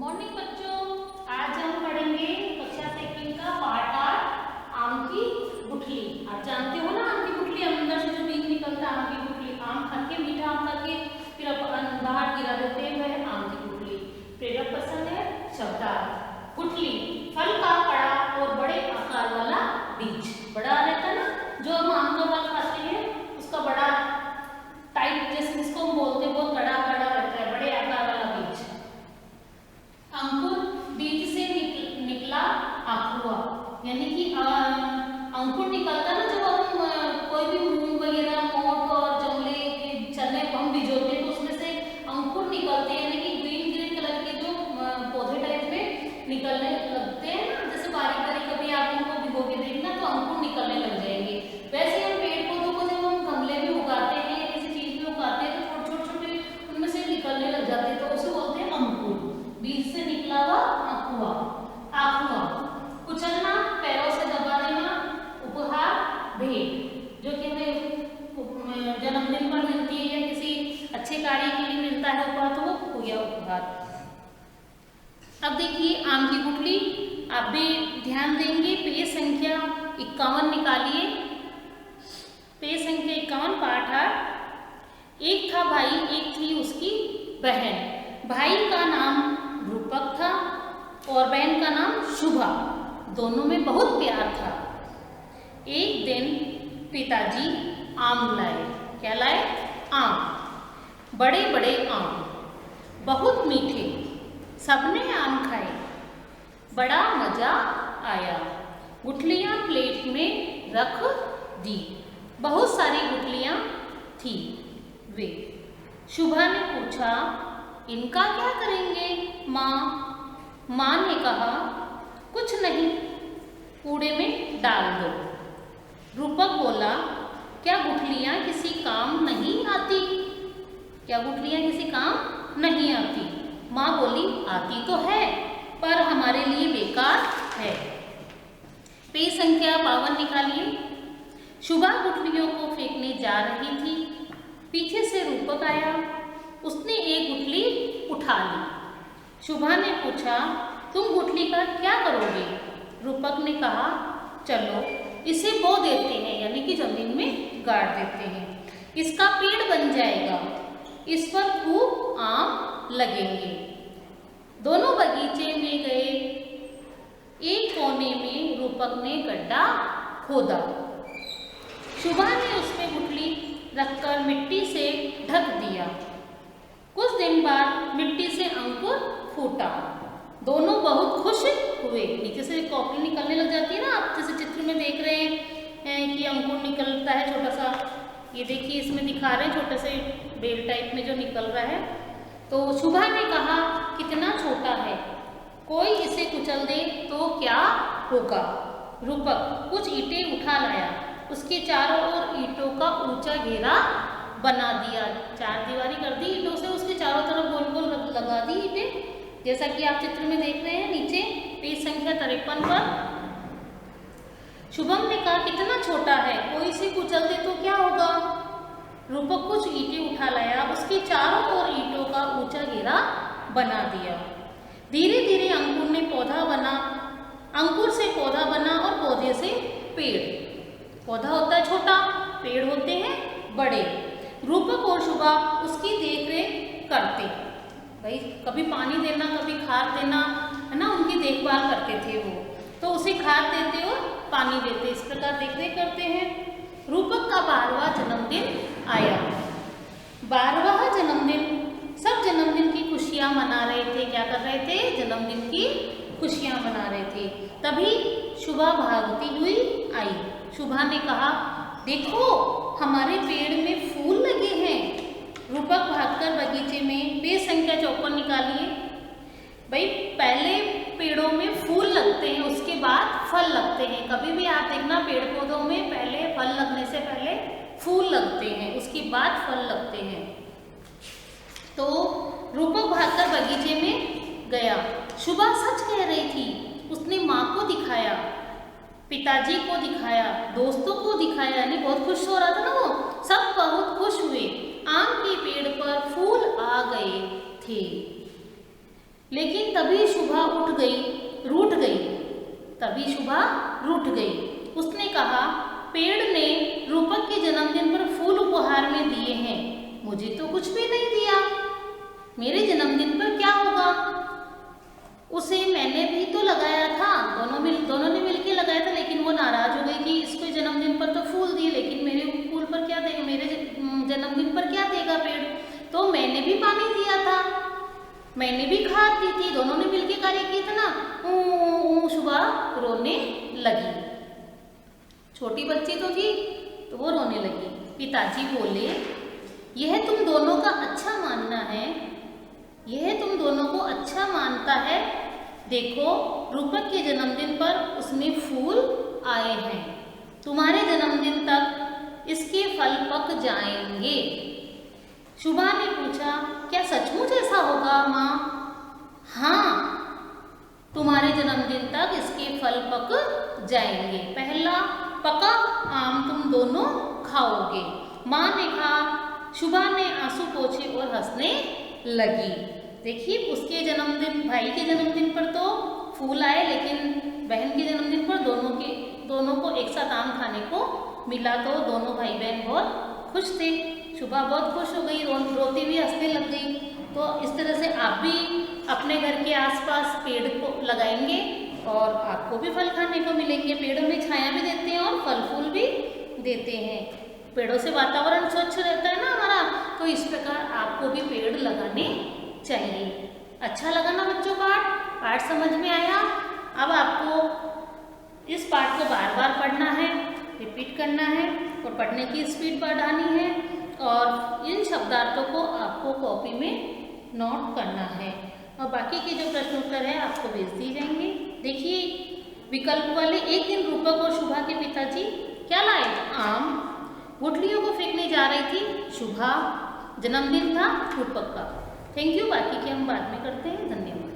Morning बच्चों, आज हम पढ़ेंगे कक्षा सेकंड का पार्ट 8 आम की गुठली। आप जानते हो ना, आम की गुठली अंदर से जो बीज निकलता है, आम की गुठली, आम खा के, मीठा आम खा के फिर अपन बाहर गिरा देते हैं, वह आम की गुठली। प्रेरक पसंद है शब्दार्थ। गुठली फल का बड़ा और बड़े आकार वाला बीज। बड़ा रहता है ना, जो हम आम का फल खाते हैं उसका बड़ा टाइट, जैसे जिसको हम बोलते हैं, बहुत बड़ा बड़ा रहता है, बड़े आकार वाला बीज। अंकुर बीज से निकला आंकुआ, यानी कि अंकुर निकलता ना, जब हम कोई भी मूंग वगैरह, मोठ और जमले के चने हम भिजोते हैं तो उसमें से अंकुर निकलते हैं, यानी कि ग्रीन ग्रीन कलर के जो पौधे टाइप में निकलने लगते हैं ना, जैसे बारीक बारीक कभी आप उनको भिगो के देखना तो अंकुर निकलने लग जाएंगे। वैसे हम पेड़ पौधों को जब हम गमले में उगाते हैं या किसी चीज में उगाते हैं तो छोटे छोटे उनमें से निकलने लग जाते हैं, तो उसे बोलते हैं अंकुर। बीज से निकला हुआ आंकुआ। आंकुआ कुचलना, पैरों से दबा देना। उपहार भेंट, जो कि हमें जन्मदिन पर मिलती है या किसी अच्छे कार्य के लिए मिलता है उपहार, तो वो हो गया उपहार। अब देखिए आम की गुठली, आप भी ध्यान देंगे। पेज संख्या 51 निकालिए। पेज संख्या 51 पाठ 8। एक था भाई, एक थी उसकी बहन। भाई का नाम रूपक था और बहन का नाम शुभा। दोनों में बहुत प्यार था। एक दिन पिताजी आम लाए। क्या लाए? आम। बड़े बड़े आम, बहुत मीठे। सबने आम खाए, बड़ा मजा आया। गुठलियाँ प्लेट में रख दी। बहुत सारी गुठलियाँ थी वे। शुभा ने पूछा, इनका क्या करेंगे माँ? माँ ने कहा, कुछ नहीं, कूड़े में डाल दो। रूपक बोला, क्या गुठलियाँ किसी काम नहीं आती? क्या गुठलियाँ किसी काम नहीं आती? माँ बोली, आती तो है पर हमारे लिए बेकार है। पेज संख्या 52 निकालिए। शुभा गुठलियों को फेंकने जा रही थी। पीछे से रूपक आया। उसने एक गुठली उठा ली। शुभा ने पूछा, तुम गुठली का क्या करोगे? रूपक ने कहा, चलो इसे बो देते हैं, यानी कि जमीन में गाड़ देते हैं। इसका पेड़ बन जाएगा, इस पर खूब आम लगेंगे। दोनों बगीचे में गए। एक कोने में रूपक ने गड्ढा खोदा। शुभा ने उसमें गुठली रखकर मिट्टी से ढक दिया। कुछ दिन बाद मिट्टी से अंकुर फूटा। दोनों बहुत खुश हुए। नीचे से कॉकरी निकलने लग जाती है ना, आप जैसे चित्र में देख रहे हैं कि अंकुर निकलता है छोटा सा। ये देखिए इसमें दिखा रहे हैं छोटे से बेल टाइप में जो निकल रहा है। तो शुभा ने कहा, कितना छोटा है, कोई इसे कुचल दे तो क्या होगा? रूपक कुछ ईंटें उठा लाया। उसके चारों ओर ईंटों का ऊंचा घेरा बना दिया। चार दीवारी कर दी ईंटों से, उसके चारों तरफ गोल गोल लगा दी ईंटें, जैसा कि आप चित्र में देख रहे हैं नीचे पेज संख्या 53 पर। शुभम ने कहा, कितना छोटा है, कोई इसे कुचल दे तो क्या होगा? रूपक कुछ ईंटें उठा लाया। उसके चारों ओर ईंटों का ऊंचा घेरा बना दिया। धीरे धीरे अंकुर ने पौधा बना। अंकुर से पौधा बना और पौधे से पेड़। पौधा होता है छोटा, पेड़ होते हैं बड़े। रूपक और शुभा उसकी देखरेख करते। भाई कभी पानी देना, कभी खाद देना, है ना, उनकी देखभाल करते थे वो। तो उसे खाद देते और पानी देते, इस प्रकार देखरेख करते हैं। रूपक का 12वां जन्मदिन आया। 12वां जन्मदिन, सब जन्मदिन की खुशियां मना रहे थे। क्या कर रहे थे? जन्मदिन की खुशियां मना रहे थे। तभी शुभा भागती हुई आई। शुभा ने कहा, देखो हमारे पेड़ में फूल लगे हैं। रूपक भागकर बगीचे में, पेज संख्या 54 निकालिए। भाई पहले पेड़ों में फूल लगते हैं, उसके बाद फल लगते हैं। कभी भी आप देखना पेड़ पौधों में पहले फल लगने से पहले फूल लगते हैं, उसके बाद फल लगते हैं। तो रूपक भागकर बगीचे में गया। शुभा सच कह रही थी। उसने माँ को दिखाया, पिताजी को दिखाया, दोस्तों को दिखाया, यानी बहुत खुश हो रहा था ना वो। सब बहुत खुश हुए। आम के पेड़ पर फूल आ गए थे। लेकिन तभी शुभा रूठ गई। तभी शुभा रूठ गई। उसने कहा, पेड़ ने रूपक के जन्मदिन पर फूल उपहार में दिए हैं, मुझे तो कुछ भी नहीं दिया। मेरे जन्मदिन पर क्या होगा? उसे मैंने भी तो लगाया था, दोनों ने मिलकर लगाया था, लेकिन वो नाराज हो गई कि इसको जन्मदिन पर तो फूल दिए, लेकिन मेरे फूल पर क्या देगा, मेरे जन्मदिन पर क्या देगा पेड़? तो मैंने भी पानी दिया था, मैंने भी खाद दी थी, दोनों ने मिलकर कार्य किया था ना। शुभा रोने लगी। छोटी बच्ची तो थी, तो वो रोने लगी। पिताजी बोले, यह तुम दोनों का अच्छा मानना है, यह तुम दोनों को अच्छा मानता है। देखो, रूपक के जन्मदिन पर उसमें फूल आए हैं, तुम्हारे जन्मदिन तक इसके फल पक जाएंगे। शुभा ने पूछा, क्या सचमुच ऐसा होगा माँ? हाँ, तुम्हारे जन्मदिन तक इसके फल पक जाएंगे। पहला पका आम तुम दोनों खाओगे। माँ ने कहा। शुभा ने आंसू पोंछे और हंसने लगी। देखिए, उसके जन्मदिन, भाई के जन्मदिन पर तो फूल आए, लेकिन बहन के जन्मदिन पर दोनों को एक साथ आम खाने को मिला, तो दोनों भाई बहन बहुत खुश थे। शुभा बहुत खुश हो गई, रोती हुई हंसने लग गई। तो इस तरह से आप भी अपने घर के आसपास पेड़ को लगाएंगे और आपको भी फल खाने को मिलेंगे। पेड़ हमें छाया भी देते हैं और फल फूल भी देते हैं। पेड़ों से वातावरण स्वच्छ रहता है ना हमारा, तो इस प्रकार आपको भी पेड़ लगाने चाहिए। अच्छा लगा ना बच्चों? पाठ समझ में आया? अब आपको इस पाठ को बार बार पढ़ना है, रिपीट करना है और पढ़ने की स्पीड बढ़ानी है, और इन शब्दार्थों को आपको कॉपी में नोट करना है, और बाकी के जो प्रश्न उत्तर है आपको भेज दिए जाएंगे। देखिए, विकल्प वाले, एक दिन रूपक और शुभा के पिताजी क्या लाए? आम। गुठलियों को फेंकने जा रही थी शुभा, जन्मदिन था रूपक का। Thank you. बाकी के हम बाद में करते हैं। धन्यवाद।